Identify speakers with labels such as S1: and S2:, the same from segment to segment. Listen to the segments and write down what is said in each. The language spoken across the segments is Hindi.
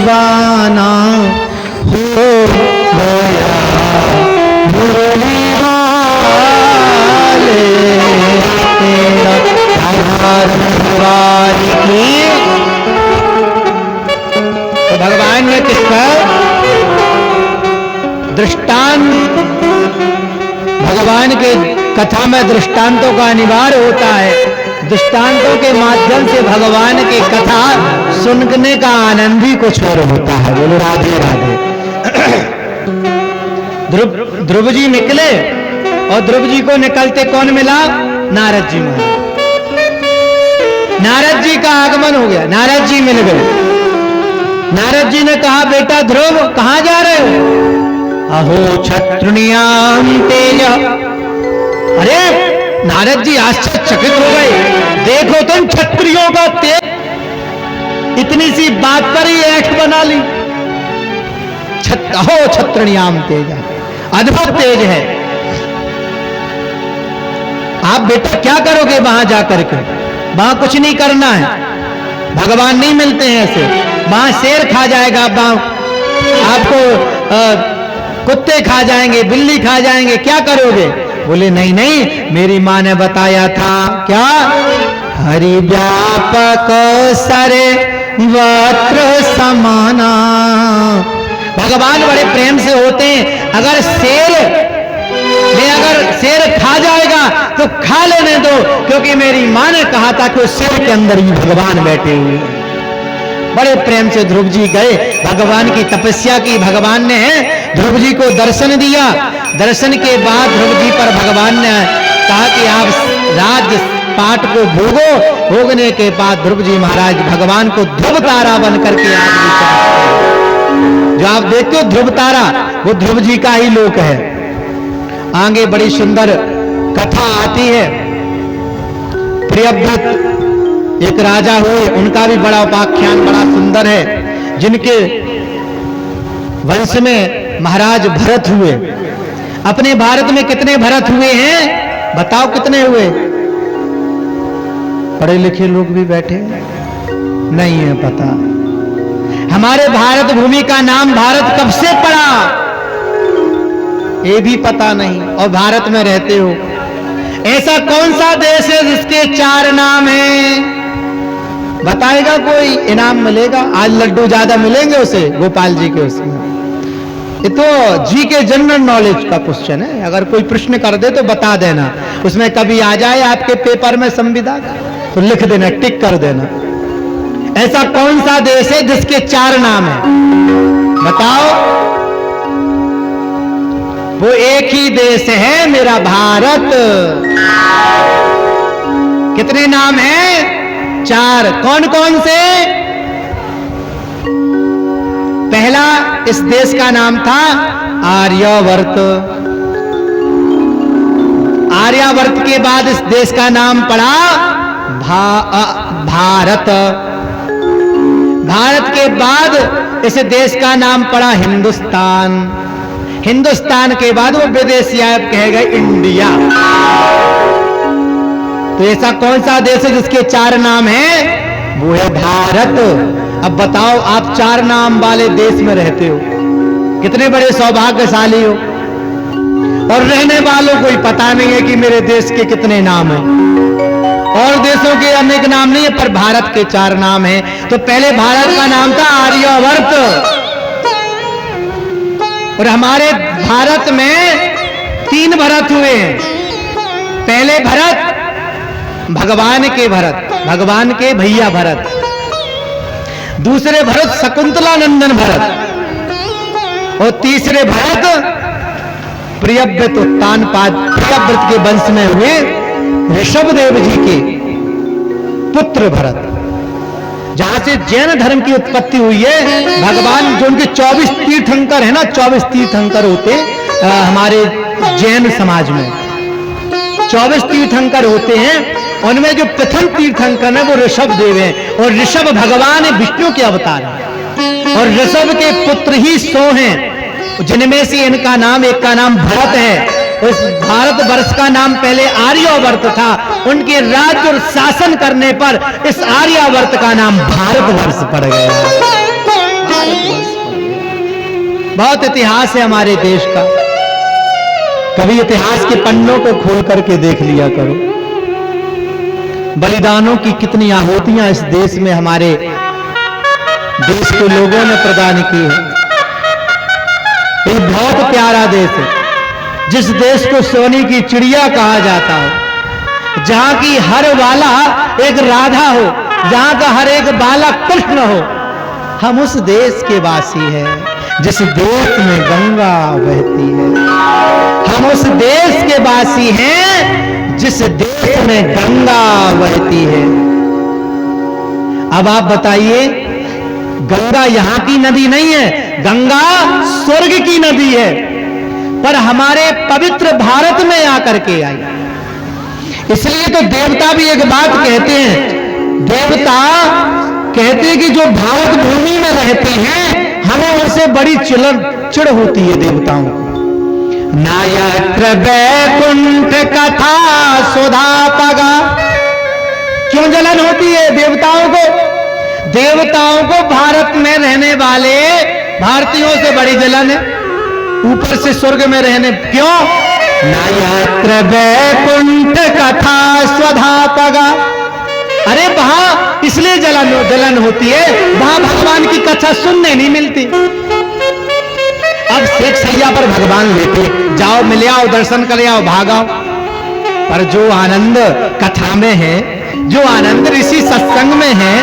S1: दीवाना हो गया मुरली वाले तेरा आधार वारी की। तो भगवान ने किसका दृष्टांत, भगवान के कथा में दृष्टांतों का अनिवार्य होता है। दृष्टांतों के माध्यम से भगवान की कथा सुनने का आनंद भी कुछ और होता है। बोलो राधे राधे। ध्रुव जी निकले और ध्रुव जी को निकलते कौन मिला? नारद जी मिले। नारद जी का आगमन हो गया, नारद जी मिल गए। नारद जी ने कहा बेटा ध्रुव कहां जा रहे हो? अहो क्षत्रियाम तेज। अरे नारद जी आश्चर्यचकित हो गए, देखो तुम क्षत्रियों का तेज, इतनी सी बात पर ही एक्ट बना ली। अहो क्षत्रियाम तेज, अद्भुत तेज है। आप बेटा क्या करोगे वहां जाकर के? वहां कुछ नहीं करना है, भगवान नहीं मिलते हैं ऐसे। वहां शेर खा जाएगा, आपको कुत्ते खा जाएंगे, बिल्ली खा जाएंगे, क्या करोगे? बोले नहीं नहीं, मेरी माँ ने बताया था क्या? हरि व्यापक सरे वक्र समाना। भगवान बड़े प्रेम से होते हैं। अगर शेर खा जाएगा तो खा लेने दो, क्योंकि मेरी माँ ने कहा था कि उस शेर के अंदर ही भगवान बैठे हुए। बड़े प्रेम से ध्रुव जी गए, भगवान की तपस्या की। भगवान ने ध्रुव जी को दर्शन दिया। दर्शन के बाद ध्रुव जी पर भगवान ने कहा कि आप राज्य पाठ को भोगो। भोगने के बाद ध्रुव जी महाराज भगवान को ध्रुव तारा बन करके आज भी जो आप देखते हो ध्रुव तारा, वो ध्रुव जी का ही लोक है। आगे बड़ी सुंदर कथा आती है। प्रियव्रत एक राजा हुए, उनका भी बड़ा उपाख्यान बड़ा सुंदर है। जिनके वंश में महाराज भरत हुए। अपने भारत में कितने भरत हुए हैं बताओ? कितने हुए? पढ़े लिखे लोग भी बैठे नहीं है पता। हमारे भारत भूमि का नाम भारत कब से पड़ा ये भी पता नहीं, और भारत में रहते हो। ऐसा कौन सा देश है जिसके 4 नाम हैं? बताएगा कोई? इनाम मिलेगा। आज लड्डू ज्यादा मिलेंगे उसे, गोपाल जी के उसमें। ये तो जी के जनरल नॉलेज का क्वेश्चन है। अगर कोई प्रश्न कर दे तो बता देना, उसमें कभी आ जाए आपके पेपर में संविदा तो लिख देना, टिक कर देना। ऐसा कौन सा देश है जिसके 4 नाम है? बताओ। वो एक ही देश है, मेरा भारत। कितने नाम हैं? 4। कौन कौन से? पहला इस देश का नाम था आर्यावर्त। आर्यावर्त के बाद इस देश का नाम पड़ा भारत। भारत के बाद इस देश का नाम पड़ा हिंदुस्तान। हिंदुस्तान के बाद वो विदेशी आए कह गए इंडिया। तो ऐसा कौन सा देश है जिसके 4 नाम हैं? वो है भारत। अब बताओ, आप 4 नाम वाले देश में रहते हो, कितने बड़े सौभाग्यशाली हो। और रहने वालों को ही पता नहीं है कि मेरे देश के कितने नाम हैं। और देशों के अनेक नाम नहीं है, पर भारत के 4 नाम हैं। तो पहले भारत का नाम था आर्यावर्त। और हमारे भारत में 3 भरत हुए हैं। पहले भरत भगवान के भरत, भगवान के भैया भरत। दूसरे भरत शकुंतला नंदन भरत। और तीसरे भरत प्रियव्रत उत्तानपाद, प्रियव्रत के वंश में हुए ऋषभदेव जी के पुत्र भरत। जहां से जैन धर्म की उत्पत्ति हुई है। भगवान जो उनके 24 तीर्थंकर है ना, 24 तीर्थंकर होते हमारे जैन समाज में 24 तीर्थंकर होते हैं। उनमें जो प्रथम तीर्थंकर है वो ऋषभदेव है। और ऋषभ भगवान विष्णु के अवतार है। और ऋषभ के पुत्र ही 100 हैं, जिनमें से इनका नाम, एक का नाम भरत है। उस भारत वर्ष का नाम पहले आर्यावर्त था। उनके राज्य और शासन करने पर इस आर्यावर्त का नाम भारत वर्ष पड़ गया। बहुत इतिहास है हमारे देश का। कभी इतिहास के पन्नों को खोल करके देख लिया करो। बलिदानों की कितनी आहुतियां इस देश में हमारे देश के लोगों ने प्रदान की है। एक बहुत प्यारा देश है, जिस देश को सोने की चिड़िया कहा जाता हो, जहां की हर वाला एक राधा हो, जहां का हर एक बालक कृष्ण हो। हम उस देश के वासी हैं जिस देश में गंगा बहती है। हम उस देश के वासी हैं जिस देश में गंगा बहती है। अब आप बताइए, गंगा यहां की नदी नहीं है, गंगा स्वर्ग की नदी है, पर हमारे पवित्र भारत में आकर के आई। इसलिए तो देवता भी एक बात कहते हैं, देवता कहते हैं कि जो भारत भूमि में रहते हैं हमें उनसे बड़ी चिड़ होती है देवताओं को। नायत्र वैकुंठ कथा सुधा पगा, क्यों जलन होती है देवताओं को? देवताओं को भारत में रहने वाले भारतीयों से बड़ी जलन है, ऊपर से स्वर्ग में रहने। क्यों? नायत्र वैकुंठ कथा सुधा पगा, अरे वहां इसलिए जलन होती है, वहां भगवान की कथा सुनने नहीं मिलती। अब शेख सैया पर भगवान लेते, जाओ मिले आओ, दर्शन कर आओ, भागाओ। पर जो आनंद कथा में है, जो आनंद ऋषि सत्संग में है,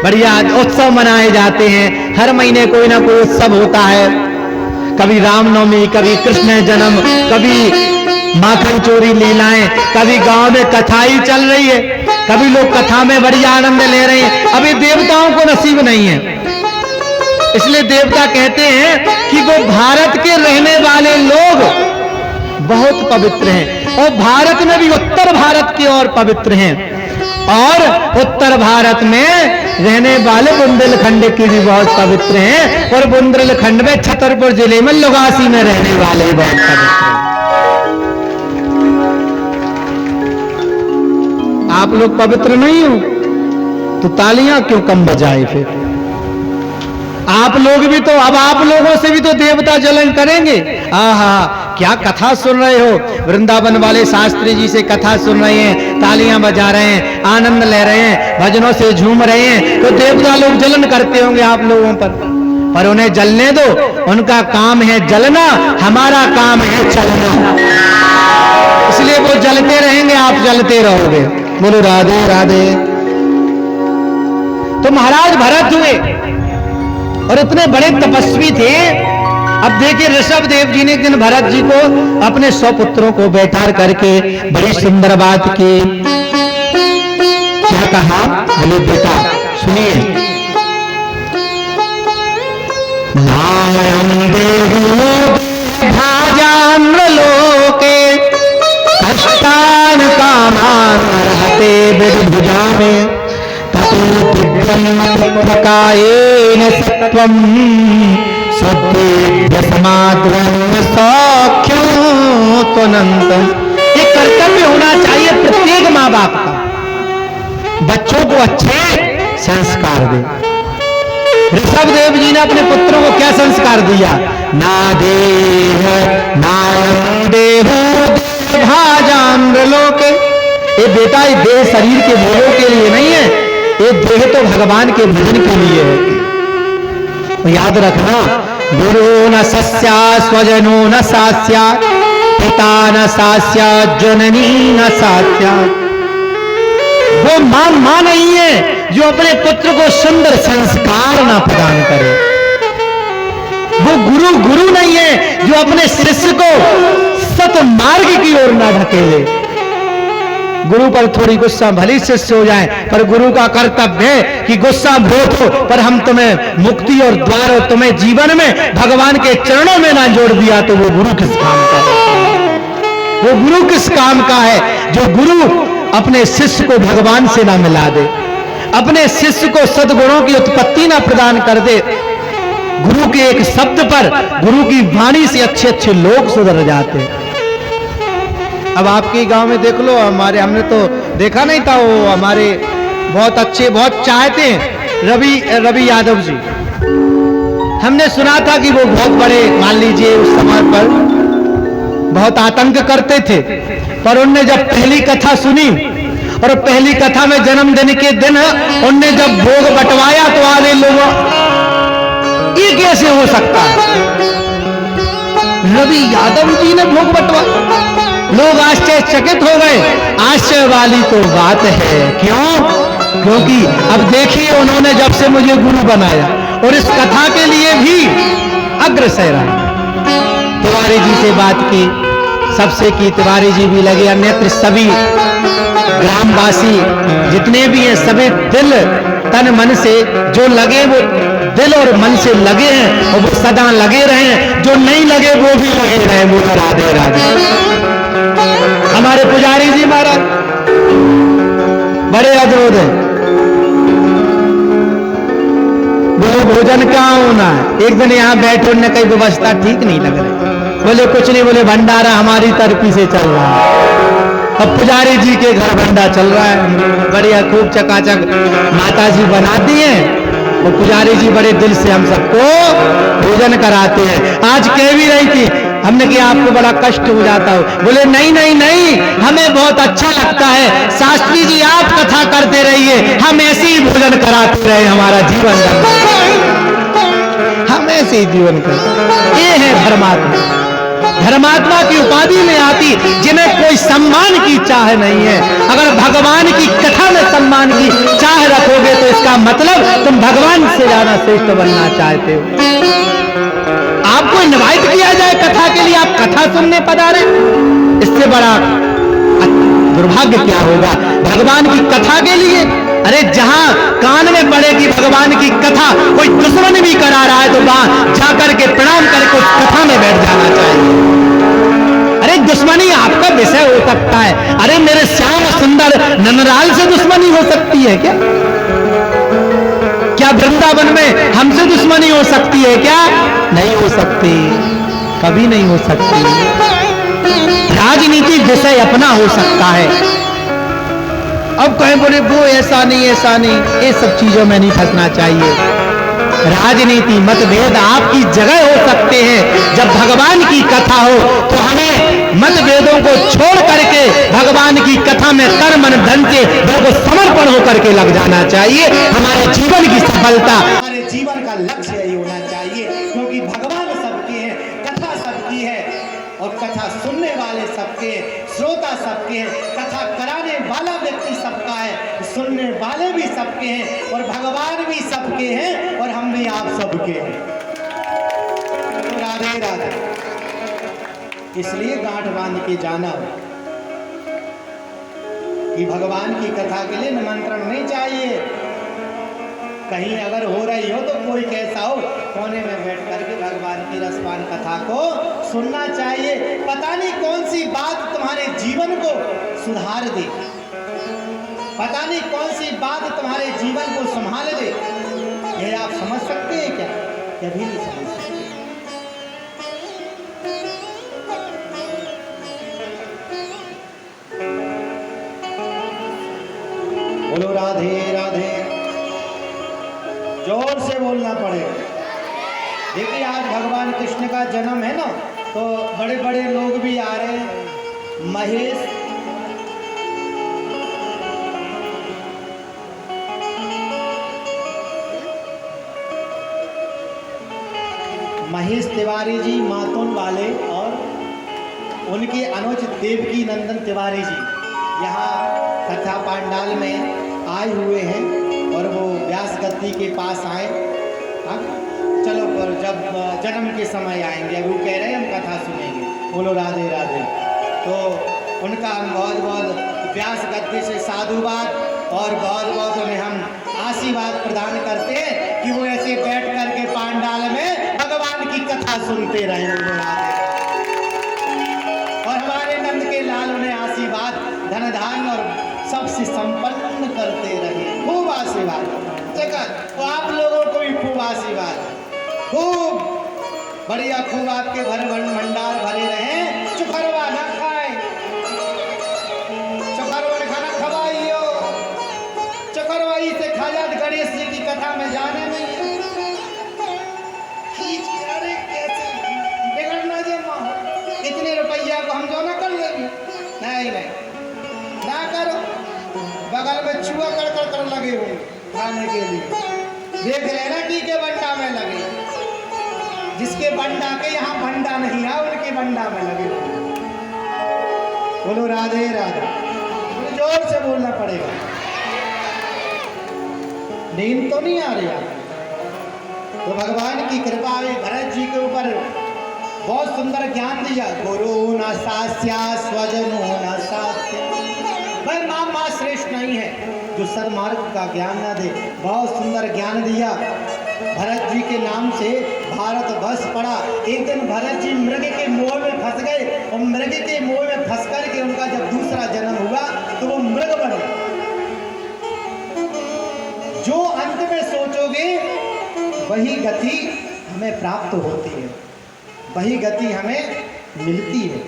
S1: बढ़िया उत्सव मनाए जाते हैं। हर महीने कोई ना कोई उत्सव होता है, कभी रामनवमी, कभी कृष्ण जन्म, कभी माखन चोरी लीलाएं, कभी गांव में कथा ही चल रही है, कभी लोग कथा में बढ़िया आनंद ले रहे हैं। अभी देवताओं को नसीब नहीं है, इसलिए देवता कहते हैं कि वो भारत के रहने वाले लोग बहुत पवित्र हैं, और भारत में भी उत्तर भारत के और पवित्र हैं, और उत्तर भारत में रहने वाले बुंदेलखंड के भी बहुत पवित्र हैं, और बुंदेलखंड में छतरपुर जिले में लुगासी में रहने वाले बहुत पवित्र हैं। आप लोग पवित्र नहीं हो तो तालियां क्यों कम बजाए? फिर आप लोग भी तो, अब आप लोगों से भी तो देवता जलन करेंगे। आहा, क्या कथा सुन रहे हो? वृंदावन वाले शास्त्री जी से कथा सुन रहे हैं, तालियां बजा रहे हैं, आनंद ले रहे हैं, भजनों से झूम रहे हैं, तो देवता लोग जलन करते होंगे आप लोगों पर उन्हें जलने दो। उनका काम है जलना, हमारा काम है चलना, इसलिए वो जलते रहेंगे, आप जलते रहोगे। बोलो राधे राधे। तो महाराज भरत हुए और इतने बड़े तपस्वी थे। अब देखिए, ऋषभ देव जी ने एक दिन भरत जी को अपने 100 पुत्रों को बैठा करके बड़ी सुंदर बात की। क्या कहा? बोले बेटा सुनिए, नायं देहु भाजाम्रलोके कष्टान कामान रहते विभुजा में ततोकायेन सत्वं सद्देव्य समाद्रं सौख्यं त्वनन्तं। ये कर्तव्य होना चाहिए प्रत्येक माँ बाप का, बच्चों को अच्छे संस्कार दे। ऋषभ देव जी ने अपने पुत्रों को क्या संस्कार दिया? ना देह नायं देहु भाजाम्रलोके। ये बेटा, ये देह शरीर के भोगों के लिए नहीं है, ये देह तो भगवान के भजन के लिए है। तो याद रखना, गुरु न सस्या स्वजनो न सास्या, पिता न सास्या जननी न सास्या। वो मां नहीं है जो अपने पुत्र को सुंदर संस्कार ना प्रदान करे। वो गुरु नहीं है जो अपने शिष्य को सतमार्ग की ओर ना ढकेले। गुरु पर थोड़ी गुस्सा भली शिष्य हो जाए, पर गुरु का कर्तव्य है कि गुस्सा बहुत हो, पर हम तुम्हें मुक्ति और द्वार और तुम्हें जीवन में भगवान के चरणों में ना जोड़ दिया तो वो गुरु किस काम का है? वो गुरु किस काम का है जो गुरु अपने शिष्य को भगवान से ना मिला दे, अपने शिष्य को सद्गुणों की उत्पत्ति ना प्रदान कर दे। गुरु के एक शब्द पर, गुरु की वाणी से अच्छे अच्छे लोग सुधर जाते। अब आपके गांव में देख लो, हमने तो देखा नहीं था, वो हमारे बहुत अच्छे, बहुत चाहते हैं रवि यादव जी। हमने सुना था कि वो बहुत बड़े, मान लीजिए उस समय पर बहुत आतंक करते थे, पर उनने जब पहली कथा सुनी और पहली कथा में जन्मदिन के दिन उनने जब भोग बंटवाया तो आधे लोगों, ये कैसे हो सकता है, रवि यादव जी ने भोग बंटवाया। लोग आश्चर्यचकित हो गए। आश्चर्य वाली तो बात है, क्यों? क्योंकि अब देखिए उन्होंने जब से मुझे गुरु बनाया और इस कथा के लिए भी अग्रसर रहा। तिवारी जी से बात की, सबसे की, तिवारी जी भी लगे, अन्यत्र सभी ग्रामवासी जितने भी हैं सभी दिल तन मन से जो लगे वो दिल और मन से लगे हैं और वो सदा लगे रहे, जो नहीं लगे वो भी लगे रहे। वो राधे राधे। हमारे पुजारी जी महाराज बड़े अद्भुत हैं। बोले भोजन कहाँ होना है? एक दिन यहाँ बैठे, उन्होंने कई व्यवस्था ठीक नहीं लग रही। बोले कुछ नहीं, बोले भंडारा हमारी तरफी से चल रहा है। अब पुजारी जी के घर भंडा चल रहा है, बढ़िया खूब चकाचक माता जी बनाती हैं और पुजारी जी बड़े दिल से हम सबको भोजन कराते हैं। आज कह भी रही थी, हमने कि आपको बड़ा कष्ट हो जाता हो। बोले नहीं नहीं नहीं, हमें बहुत अच्छा लगता है। शास्त्री जी आप कथा करते रहिए, हम ऐसे ही भोजन कराते रहे, हमारा जीवन हम ऐसे ही जीवन करते। ये है धर्मात्मा। धर्मात्मा की उपाधि में आती जिन्हें कोई सम्मान की चाह नहीं है। अगर भगवान की कथा में सम्मान की चाह रखोगे तो इसका मतलब तुम भगवान से ज्यादा श्रेष्ठ बनना चाहते हो। आपको इनवाइट किया जाए कथा के लिए, आप कथा सुनने पधारे, इससे बड़ा दुर्भाग्य क्या होगा? भगवान की कथा के लिए, अरे जहां कान में पड़ेगी भगवान की कथा, कोई दुश्मन भी करा रहा है तो वहां जाकर के प्रणाम करके उस कथा में बैठ जाना चाहिए। अरे दुश्मनी आपका विषय हो सकता है, अरे मेरे श्याम सुंदर नंदलाल से दुश्मनी हो सकती है क्या? क्या वृंदावन में हमसे दुश्मनी हो सकती है क्या? नहीं हो सकती, कभी नहीं हो सकती। राजनीति विषय अपना हो सकता है। अब कहें बोले वो ऐसा नहीं ऐसा नहीं, ये सब चीजों में नहीं फंसना चाहिए। राजनीति मतभेद आपकी जगह हो सकते हैं। जब भगवान की कथा हो तो हमें मतभेदों को छोड़ करके भगवान की कथा में तन मन धन से बिल्कुल समर्पण होकर के लग जाना चाहिए। हमारे जीवन की सफलता,
S2: हमारे जीवन का लक्ष्य यही होना चाहिए, क्योंकि भगवान सबके हैं, कथा सबकी है और कथा सुनने वाले सबके, श्रोता सबके हैं, कथा कराने वाला व्यक्ति सबका है, सुनने वाले भी सबके हैं और भगवान भी सबके हैं और हम भी आप सबके हैं। राधे राधे। इसलिए गांठ बांध के जाना कि भगवान की कथा के लिए निमंत्रण नहीं चाहिए। कहीं अगर हो रही हो तो कोई कैसा हो, कोने में बैठ करके भगवान की रसपान कथा को सुनना चाहिए। पता नहीं कौन सी बात तुम्हारे जीवन को सुधार दे, पता नहीं कौन सी बात तुम्हारे जीवन को संभाल दे। यह आप समझ सकते हैं क्या? कभी नहीं समझ सकते। बोलो राधे राधे। जोर से बोलना पड़ेगा। देखिए आज भगवान कृष्ण का जन्म है ना, तो बड़े बड़े लोग भी आ रहे हैं। महेश तिवारी जी मातोन वाले और उनके अनुज देवकी नंदन तिवारी जी यहाँ कथा पांडाल में आए हुए हैं और वो व्यास गद्दी के पास आए। चलो पर जब जन्म के समय आएंगे, अभी वो कह रहे हैं हम कथा सुनेंगे। बोलो राधे राधे। तो उनका हम बहुत बहुत व्यास गद्दी से साधुवाद और बहुत बहुत उन्हें हम आशीर्वाद प्रदान करते हैं कि वो ऐसे बैठ करके पांडाल में भगवान की कथा सुनते रहे। बोलो राधे। और हमारे नंद के लाल उन्हें आशीर्वाद धन धान और सबसे संपन्न करते रहे। खूब आशीर्वाद जगत, तो आप लोगों को भी खूब आशीर्वाद, खूब बढ़िया, खूब आपके भंडार भरे रहे। चुखरवा ना खाए, चुखरवा खाना खवाइयो, चुखरवाई से खाजा गणेश जी की कथा में जाने नहीं। लगे होंगे खाने के लिए। देख लेना की के बंडा में लगे, जिसके बंडा के यहाँ बंडा नहीं है उनके बंडा में लगे होंगे। बोलो राधे राधे, जोर से बोलना पड़ेगा। नींद तो नहीं आ रही आपको? तो भगवान की कृपा है भरत जी के ऊपर, बहुत सुंदर ज्ञान दिया। गुरु न सास्या स्वजनो न सास्य, भाई माँ श्रेष्ठ नहीं है जो सन्मार्ग का ज्ञान न दे। बहुत सुंदर ज्ञान दिया। भरत जी के नाम से भारत बस पड़ा। एक दिन भरत जी मृग के मोह में फंस गए और मृग के मोह में फंस करके उनका जब दूसरा जन्म हुआ तो वो मृग बने। जो अंत में सोचोगे वही गति हमें प्राप्त होती है, वही गति हमें मिलती है।